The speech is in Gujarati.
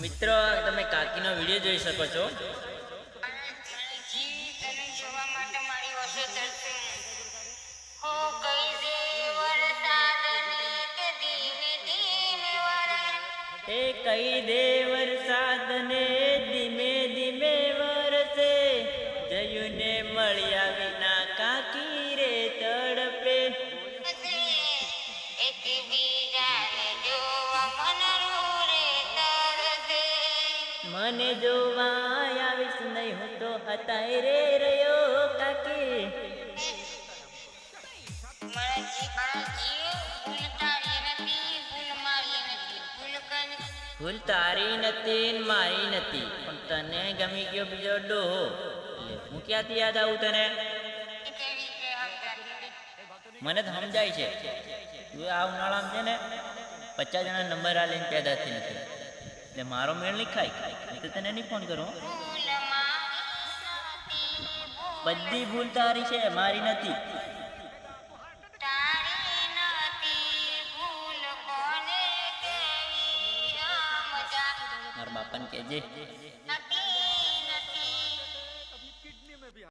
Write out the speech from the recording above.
મિત્રો તમે કાકીનો વિડિયો જોઈ શકો છો। એ કઈ દે વરસાદ ને ધીમે ધીમે વરસે, જયું ને મળ્યા વિના કાકી રે તડપે। મને જોવા આવીશ નહીં હું તો હતાય રે રહ્યો કાકી। ભૂલ તારી નથી મારી નથી, પણ તને ગમી ગયો બીજો ડોહો, એટલે હું ક્યાંથી યાદ આવું તને? મને તો સમજાય છે તું આ ઉનાળામાં છે ને 50 જણા નંબર આ લઈને પેદા થઈ નથી, એટલે મારો મેળ નહીં ખાય, નહીં તો તને નહીં ફોન કરું। બધી ભૂલ તારી છે મારી નથી। મારા બાપાને કહેજે।